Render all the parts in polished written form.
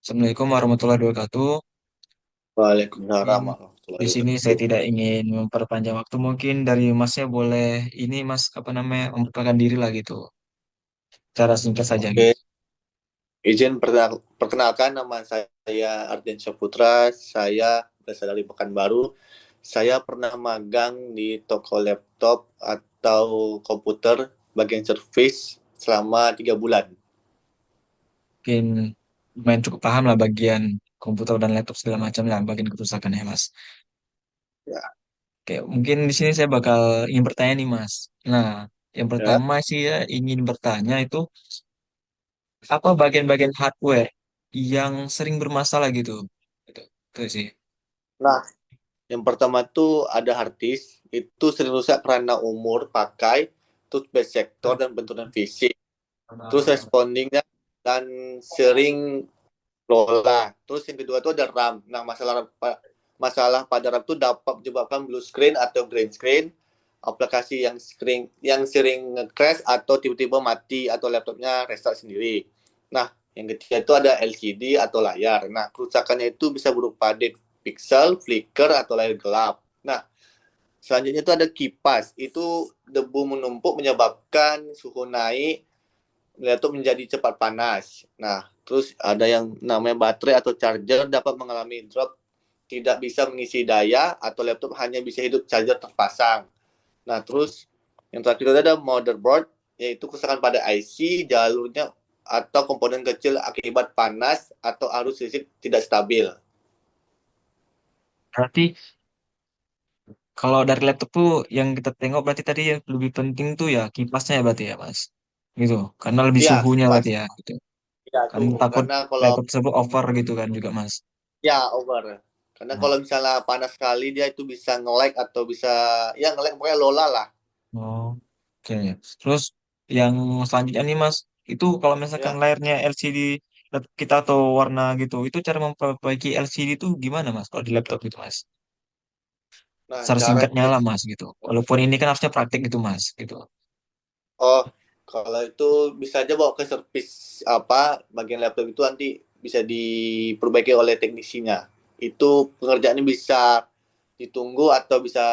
Assalamualaikum warahmatullahi wabarakatuh. Waalaikumsalam Mungkin di warahmatullahi sini saya wabarakatuh. tidak ingin memperpanjang waktu. Mungkin dari Masnya boleh ini Mas apa namanya memperkenalkan diri lah gitu. Cara singkat saja Oke, gitu. perkenalkan nama saya Arden Syahputra. Saya berasal dari Pekanbaru. Saya pernah magang di toko laptop atau komputer bagian service selama 3 bulan. Mungkin lumayan cukup paham lah bagian komputer dan laptop segala macam lah bagian kerusakan ya Mas. Ya, Oke, mungkin di sini saya bakal ingin bertanya nih Mas. Nah, yang ya. pertama sih ya ingin bertanya itu apa bagian-bagian hardware yang sering bermasalah gitu. Itu sih. Nah, yang pertama tuh ada hard disk. Itu sering rusak karena umur pakai, terus bad sector dan benturan fisik. Terus respondingnya dan sering Lola. Terus yang kedua itu ada RAM. Nah, masalah pada RAM itu dapat menyebabkan blue screen atau green screen, aplikasi yang sering nge-crash atau tiba-tiba mati atau laptopnya restart sendiri. Nah, yang ketiga itu ada LCD atau layar. Nah, kerusakannya itu bisa berupa dead pixel, flicker atau layar gelap. Nah, selanjutnya itu ada kipas. Itu debu menumpuk menyebabkan suhu naik, laptop menjadi cepat panas. Nah, terus ada yang namanya baterai atau charger dapat mengalami drop, tidak bisa mengisi daya atau laptop hanya bisa hidup charger terpasang. Nah, terus yang terakhir ada motherboard, yaitu kerusakan pada IC, jalurnya atau komponen kecil akibat panas atau arus listrik tidak stabil. Berarti kalau dari laptop tuh yang kita tengok berarti tadi yang lebih penting tuh ya kipasnya ya berarti ya Mas. Gitu. Karena lebih Ya, suhunya kipas. berarti ya gitu. Ya, Kan suhu. takut Karena kalau laptop tersebut over gitu kan juga Mas. ya over. Karena Nah, kalau misalnya panas sekali dia itu bisa nge-lag atau bisa ya nge-lag pokoknya lola lah. oh, oke. Terus yang selanjutnya nih Mas, itu kalau misalkan Ya. layarnya LCD laptop kita atau warna gitu, itu cara memperbaiki LCD itu gimana Mas kalau di laptop gitu Mas? Nah, Secara cara singkatnya lah Mas gitu. Walaupun ini kan harusnya praktik gitu Mas gitu. oh, kalau itu bisa aja bawa ke servis apa bagian laptop itu nanti bisa diperbaiki oleh teknisinya. Itu pengerjaannya bisa ditunggu atau bisa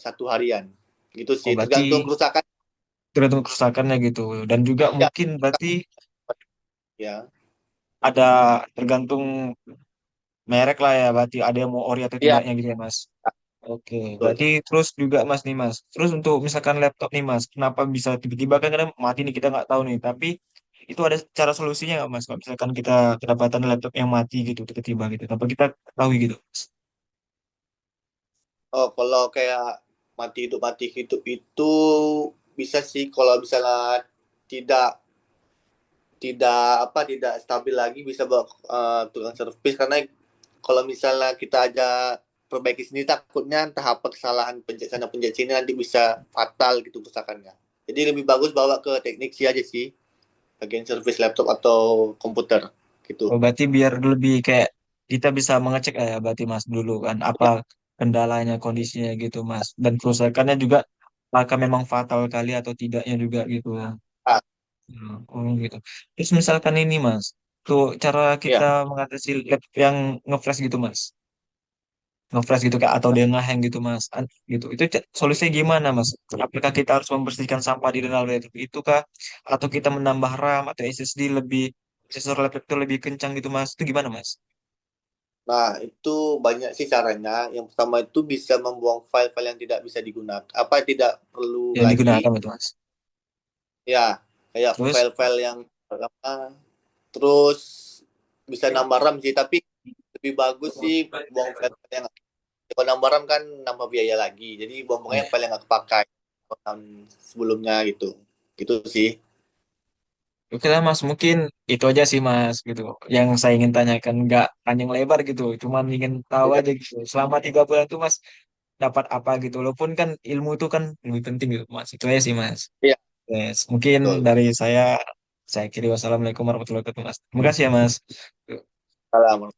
1 harian. Gitu Oh sih, tergantung berarti kerusakan tergantung kerusakannya gitu. Dan juga ya. mungkin berarti Ya, ada tergantung merek lah ya berarti ada yang mau ori atau ya, tidaknya gitu ya Mas. Oke, betul. berarti terus juga Mas nih Mas. Terus untuk misalkan laptop nih Mas, kenapa bisa tiba-tiba kan kadang mati nih kita nggak tahu nih. Tapi itu ada cara solusinya nggak Mas? Kalau misalkan kita kedapatan laptop yang mati gitu tiba-tiba gitu, tanpa kita ketahui gitu. Oh, kalau kayak mati hidup itu bisa sih kalau misalnya tidak tidak stabil lagi bisa bawa tukang servis karena kalau misalnya kita aja perbaiki sendiri takutnya entah apa kesalahan pencet sana pencet sini nanti bisa fatal gitu kerusakannya. Jadi lebih bagus bawa ke teknisi aja sih bagian servis laptop atau komputer Oh, gitu. berarti biar lebih kayak kita bisa mengecek ya berarti Mas dulu kan apa Ya, kendalanya, kondisinya gitu Mas. Dan kerusakannya juga apakah memang fatal kali atau tidaknya juga gitu. ah, Oh gitu. Terus misalkan ini Mas, tuh cara kita ya. mengatasi laptop yang ngeflash gitu Mas. Ngeflash gitu kayak atau dia ngehang gitu Mas. Gitu. Itu solusinya gimana Mas? Apakah kita harus membersihkan sampah di dalam laptop itu kah? Atau kita menambah RAM atau SSD lebih prosesor laptop itu lebih kencang gitu Mas? Itu gimana Mas? Nah, itu banyak sih caranya. Yang pertama itu bisa membuang file-file yang tidak bisa digunakan, apa tidak perlu Yang lagi. digunakan itu Mas. Ya, kayak Terus file-file yang apa, terus bisa nambah RAM sih, tapi lebih bagus sih buang file yang kalau nambah RAM kan nambah biaya lagi. Jadi buang-buangnya file yang nggak kepakai tahun sebelumnya gitu. Gitu sih. oke lah Mas, mungkin itu aja sih Mas gitu. Yang saya ingin tanyakan nggak panjang lebar gitu, cuman ingin tahu Iya, aja gitu. Selama 3 bulan itu Mas dapat apa gitu. Walaupun kan ilmu itu kan lebih penting gitu Mas. Itu aja sih Mas. iya, Yes, mungkin betul. dari saya kiri wassalamualaikum warahmatullahi wabarakatuh Mas. Terima kasih ya Mas. Salam.